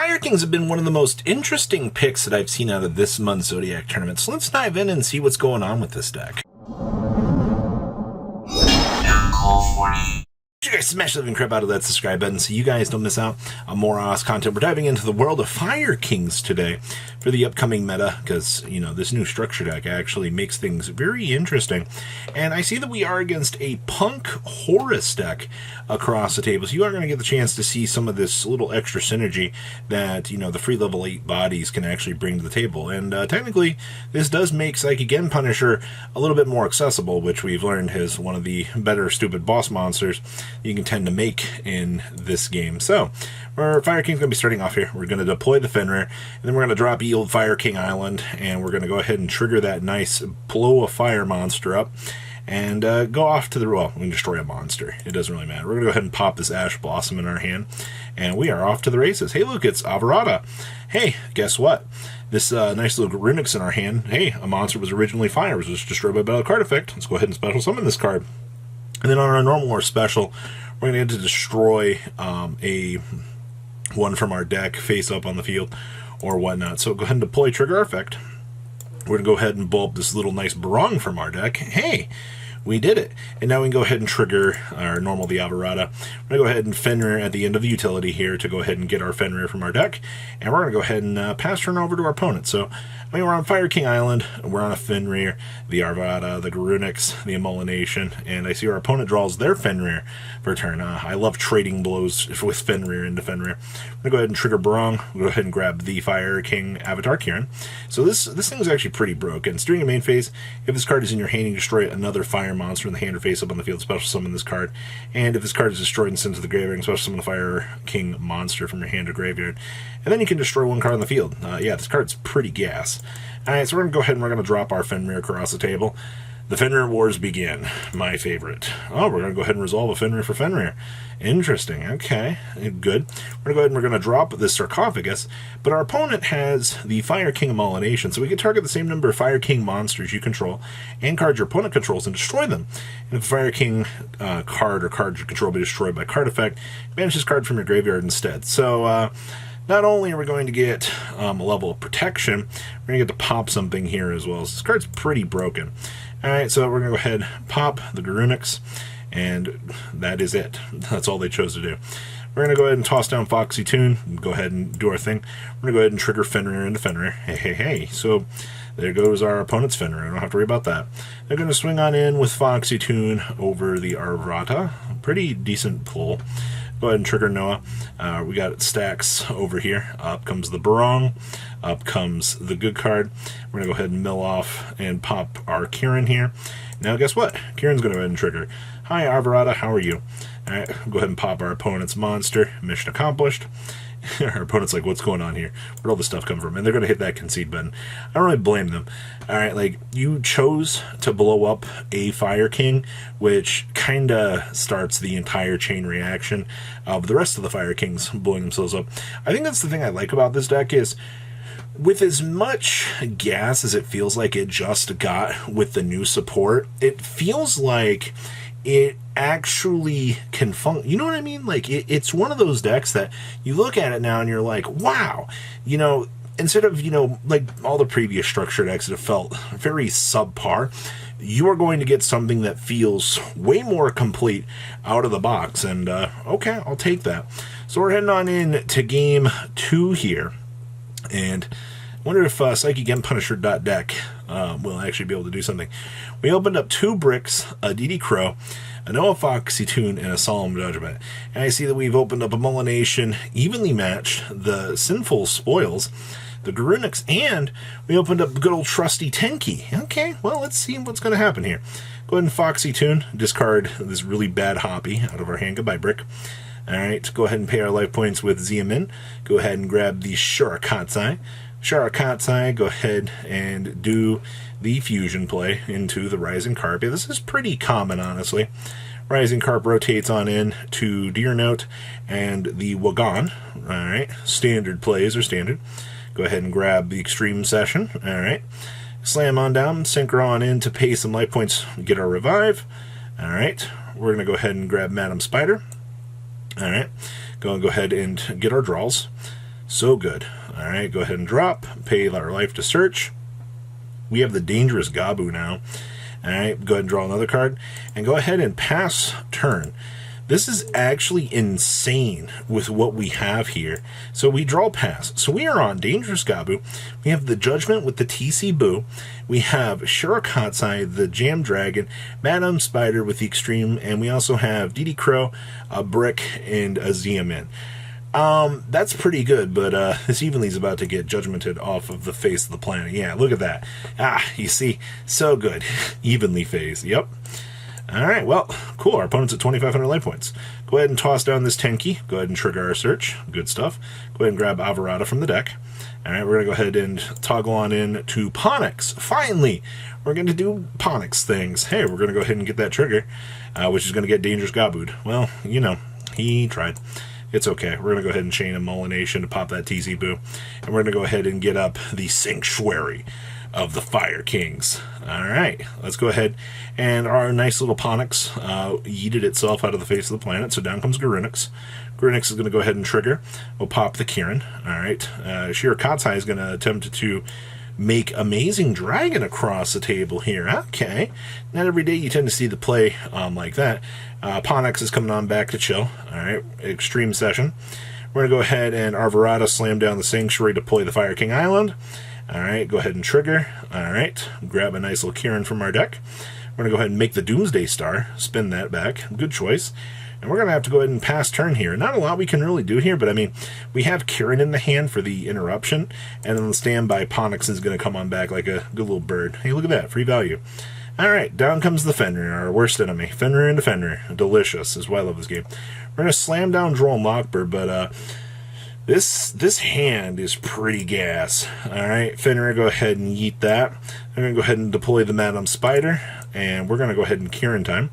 Fire Kings have been one of the most interesting picks that I've seen out of this month's Zodiac tournament, so let's dive in and see what's going on with this deck. You guys smash the living crap out of that subscribe button so you guys don't miss out on more awesome content. We're diving into the world of Fire Kings today for the upcoming meta, because, you know, this new structure deck actually makes things very interesting. And I see that we are against a P.U.N.K Horus deck across the table, so you are going to get the chance to see some of this little extra synergy that, you know, the free level 8 bodies can actually bring to the table. And technically, this does make Psychic Again Punisher a little bit more accessible, which we've learned is one of the better stupid boss monsters you can tend to make in this game. So, our Fire King's going to be starting off here. We're going to deploy the Fenrir, and then we're going to drop Old Fire King Island, and we're going to go ahead and trigger that nice blow a fire monster up, and go off to the, well, we can destroy a monster. It doesn't really matter. We're going to go ahead and pop this Ash Blossom in our hand, and we are off to the races. Hey, look, it's Avarata. Hey, guess what? This nice little Runics in our hand. Hey, a monster was originally fire. It was destroyed by battle card effect. Let's go ahead and special summon this card. And then on our normal or special, we're going to get to destroy a one from our deck face up on the field or whatnot. So go ahead and deploy trigger our effect. We're going to go ahead and pull up this little nice Barong from our deck. Hey, we did it. And now we can go ahead and trigger our normal the Avarata. We're going to go ahead and Fenrir at the end of the utility here to go ahead and get our Fenrir from our deck. And we're going to go ahead and pass turn over to our opponent. So, I mean, we're on Fire King Island. We're on a Fenrir, the Avarata, the Runics, the Emulsionation. And I see our opponent draws their Fenrir for turn. I love trading blows with Fenrir into Fenrir. I'm going to go ahead and trigger Barong. We'll go ahead and grab the Fire King Avatar Kieran. So this thing is actually pretty broken. It's during a main phase. If this card is in your hand, you destroy another fire monster in the hand or face up on the field, special summon this card. And if this card is destroyed and sent to the graveyard, you can special summon the Fire King monster from your hand or graveyard. And then you can destroy one card on the field. Yeah, this card's pretty gas. Alright, so we're going to go ahead and we're going to drop our Fenrir across the table. The Fenrir Wars begin. My favorite. Oh, we're going to go ahead and resolve a Fenrir for Fenrir. Interesting. Okay, good. We're going to go ahead and we're going to drop this Sarcophagus, but our opponent has the Fire King Emulsionation, so we can target the same number of Fire King monsters you control and cards your opponent controls and destroy them. And if the Fire King card or cards you control be destroyed by card effect, banish this card from your graveyard instead. So, not only are we going to get a level of protection, we're going to get to pop something here as well. So this card's pretty broken. Alright, so we're going to go ahead and pop the Runics, and that is it. That's all they chose to do. We're going to go ahead and toss down Foxy Toon, and go ahead and do our thing. We're going to go ahead and trigger Fenrir into Fenrir. Hey, hey, hey. So there goes our opponent's Fenrir. I don't have to worry about that. They're going to swing on in with Foxy Toon over the Avarata. Pretty decent pull. Go ahead and trigger Noah. We got stacks over here. Up comes the Barong. Up comes the good card. We're going to go ahead and mill off and pop our Kieran here. Now guess what? Kieran's going to go ahead and trigger. Hi Avarata, how are you? Alright, go ahead and pop our opponent's monster. Mission accomplished. Our opponent's like, what's going on here? Where'd all this stuff come from? And they're going to hit that concede button. I don't really blame them. Alright, like, you chose to blow up a Fire King, which kind of starts the entire chain reaction of the rest of the Fire Kings blowing themselves up. I think that's the thing I like about this deck is, with as much gas as it feels like it just got with the new support, it feels like it actually can function. You know what I mean? Like, it's one of those decks that you look at it now and you're like, wow, you know, instead of, you know, like all the previous structure decks that have felt very subpar, you are going to get something that feels way more complete out of the box. And, okay, I'll take that. So we're heading on in to game 2 here. And I wonder if Psychic Again Punisher.deck will actually be able to do something. We opened up 2 bricks, a DD Crow, a Noah Foxy Toon, and a Solemn Judgment. And I see that we've opened up a Emulsionation, evenly matched, the Sinful Spoils, the Runics, and we opened up good old trusty P.U.N.K. Okay, well, let's see what's going to happen here. Go ahead and Foxy Toon, discard this really bad Hoppy out of our hand. Goodbye, brick. Alright, go ahead and pay our life points with Ziamin. Go ahead and grab the Shurakatsai. Shurakatsai, go ahead and do the fusion play into the Rising Carp. Yeah, this is pretty common, honestly. Rising Carp rotates on in to Deer Note and the Wagon. Alright, standard plays are standard. Go ahead and grab the Extreme Session. Alright, slam on down, synchro on in to pay some life points, get our Revive. Alright, we're going to go ahead and grab Madam Spider. Alright, go ahead and get our draws. So good. All right, go ahead and drop. Pay our life to search. We have the dangerous Gabu now. All right, go ahead and draw another card. And go ahead and pass turn. This is actually insane with what we have here. So we draw pass. So we are on Dangerous Gabu. We have the Judgment with the TC Boo. We have Shirakatsai, the Jam Dragon, Madam Spider with the Extreme, and we also have DD Crow, a Brick, and a Xiamen. That's pretty good, but this Evenly's about to get judgmented off of the face of the planet. Yeah, look at that. You see, so good. Evenly phase, yep. Alright, well, cool. Our opponent's at 2,500 life points. Go ahead and toss down this Tenki. Go ahead and trigger our search. Good stuff. Go ahead and grab Alvarado from the deck. Alright, we're going to go ahead and toggle on in to P.U.N.K. Finally! We're going to do P.U.N.K things. Hey, we're going to go ahead and get that trigger, which is going to get Dangerous Gabu'd. Well, you know, he tried. It's okay. We're going to go ahead and chain a Molination to pop that TZ Boo. And we're going to go ahead and get up the Sanctuary of the Fire Kings. Alright, let's go ahead. And our nice little P.U.N.K yeeted itself out of the face of the planet, so down comes Garunix. Garunix is going to go ahead and trigger. We'll pop the Kieran. Alright, Shirakatsai is going to attempt to make Amazing Dragon across the table here. Okay, not every day you tend to see the play like that. P.U.N.K is coming on back to chill. Alright, Extreme Session. We're going to go ahead and Alvarado slam down the Sanctuary to deploy the Fire King Island. Alright, go ahead and trigger. Alright, grab a nice little Kieran from our deck. We're going to go ahead and make the Doomsday Star. Spin that back. Good choice. And we're going to have to go ahead and pass turn here. Not a lot we can really do here, but I mean, we have Kieran in the hand for the interruption, and then the standby P.U.N.K is going to come on back like a good little bird. Hey, look at that. Free value. Alright, down comes the Fenrir, our worst enemy. Fenrir into Fenrir. Delicious, is why I love this game. We're going to slam down Droll and Lockbird, but This hand is pretty gas. Alright, Fenrir, go ahead and yeet that. I'm going to go ahead and deploy the Madam Spider, and we're going to go ahead and Kieran time.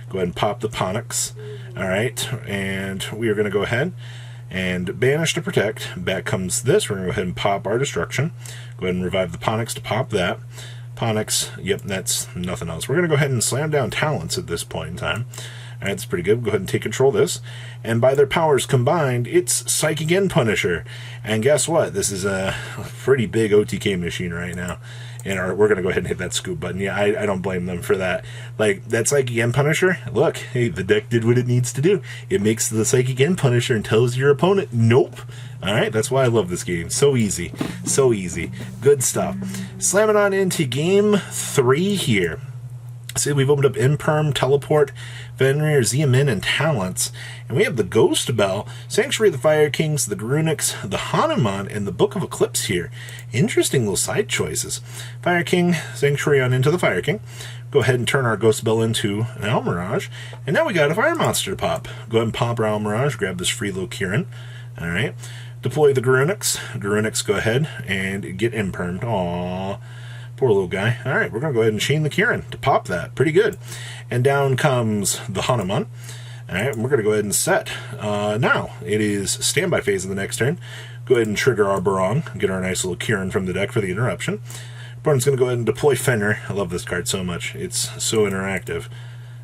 Go ahead and pop the P.U.N.Ks. Alright, and we are going to go ahead and banish to protect. Back comes this. We're going to go ahead and pop our destruction. Go ahead and revive the P.U.N.Ks to pop that. P.U.N.Ks, yep, that's nothing else. We're going to go ahead and slam down Talents at this point in time. Alright, that's pretty good. Go ahead and take control of this. And by their powers combined, it's Psych Again Punisher. And guess what? This is a pretty big OTK machine right now. And we're going to go ahead and hit that scoop button. Yeah, I don't blame them for that. Like, that Psych Again Punisher, look, hey, the deck did what it needs to do. It makes the Psych Again Punisher and tells your opponent, nope. Alright, that's why I love this game. So easy. So easy. Good stuff. Slamming on into game 3 here. See, we've opened up Imperm, Teleport, Fenrir, Xiamen, and Talents. And we have the Ghost Bell, Sanctuary of the Fire Kings, the Garunix, the Hanuman, and the Book of Eclipse here. Interesting little side choices. Fire King, Sanctuary on into the Fire King. Go ahead and turn our Ghost Bell into an Almirage. And now we got a Fire Monster to pop. Go ahead and pop our Almirage, grab this free little Kieran. Alright. Deploy the Garunix. Garunix, go ahead and get Impermed. Aww. Poor little guy. Alright, we're going to go ahead and chain the Kieran to pop that. Pretty good. And down comes the Hanuman. Alright, we're going to go ahead and set. Now, it is standby phase of the next turn. Go ahead and trigger our Barong. Get our nice little Kieran from the deck for the interruption. Opponent's going to go ahead and deploy Fenrir. I love this card so much. It's so interactive.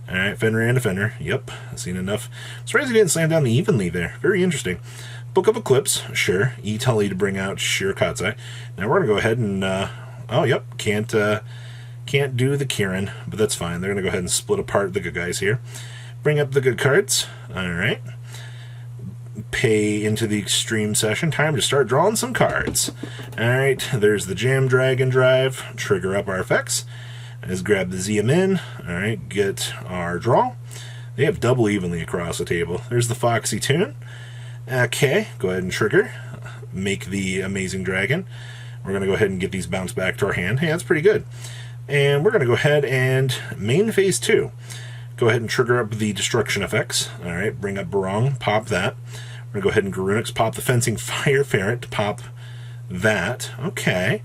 Alright, Fenrir and a Fenrir. Yep, I've seen enough. Surprised he didn't slam down the Evenly there. Very interesting. Book of Eclipse. Sure. E-Tully to bring out Shirakatsai. Now we're going to go ahead and... oh, yep, can't do the Kieran, but that's fine. They're going to go ahead and split apart the good guys here. Bring up the good cards. Alright. Pay into the Extreme Session. Time to start drawing some cards. Alright, there's the Jam Dragon Drive. Trigger up our effects. Let's grab the Xiamen. Alright, get our draw. They have double evenly across the table. There's the Foxy Tune. Okay, go ahead and trigger. Make the Amazing Dragon. We're going to go ahead and get these bounced back to our hand. Hey, that's pretty good. And we're going to go ahead and main phase 2. Go ahead and trigger up the destruction effects. Alright, bring up Barong, pop that. We're going to go ahead and Garunix, pop the Fencing Fire Ferret to pop that. Okay.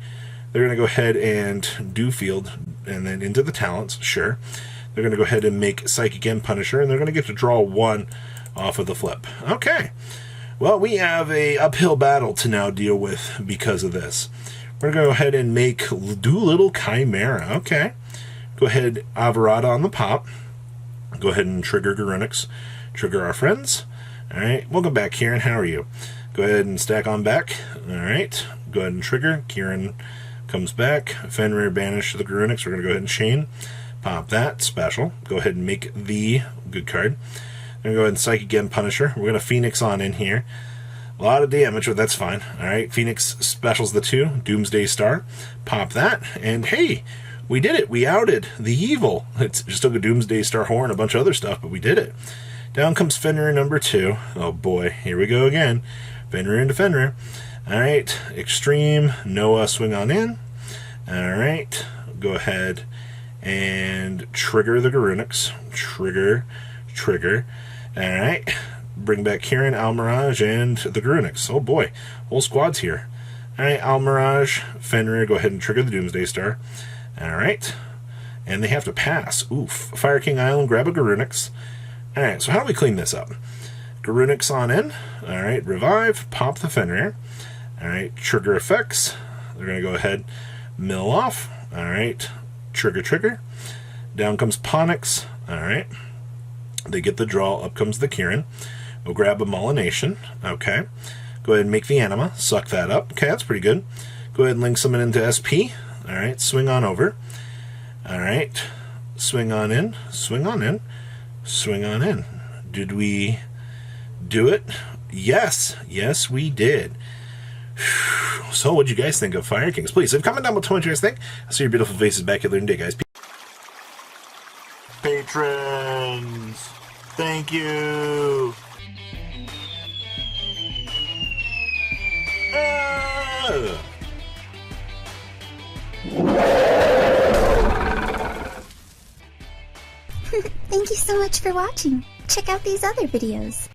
They're going to go ahead and do field and then into the Talents. Sure. They're going to go ahead and make Psych Again Punisher, and they're going to get to draw 1 off of the flip. Okay. Well, we have a uphill battle to now deal with because of this. We're going to go ahead and make Doolittle Chimera. Okay. Go ahead, Alvarado on the pop. Go ahead and trigger Garunix. Trigger our friends. Alright, welcome back, Kieran. How are you? Go Go ahead and stack on back. Alright, go ahead and trigger. Kieran comes back. Fenrir banish the Garunix. We're going to go ahead and chain. Pop that. Special. Go ahead and make the good card. We're going to go ahead and Psych again, Punisher. We're going to Phoenix on in here. A lot of damage, but that's fine. Alright, Phoenix specials the 2. Doomsday Star. Pop that. And hey, we did it. We outed the evil. It's just took a Doomsday Star Horn, a bunch of other stuff, but we did it. Down comes Fenrir number 2. Oh boy, here we go again. Fenrir into Fenrir. Alright, Extreme. Noah, swing on in. Alright, go ahead and trigger the Garunix. Trigger. Alright, bring back Kieran, Almirage, and the Garunix. Oh boy, whole squad's here. Alright, Almirage, Fenrir, go ahead and trigger the Doomsday Star. Alright, and they have to pass. Oof. Fire King Island, grab a Garunix. Alright, so how do we clean this up? Garunix on in. Alright, revive, pop the Fenrir. Alright, trigger effects. They're going to go ahead, mill off. Alright, trigger. Down comes Ponix. Alright. They get the draw. Up comes the Kieran. We'll grab a Molination. Okay. Go ahead and make the Anima. Suck that up. Okay, that's pretty good. Go ahead and link summon into SP. Alright, swing on over. Alright. Swing on in. Did we do it? Yes. Yes, we did. So, what'd you guys think of Fire Kings? Please, comment down below what you guys think. I'll see your beautiful faces back at later day, guys. Patrons, thank you. Thank you so much for watching. Check out these other videos.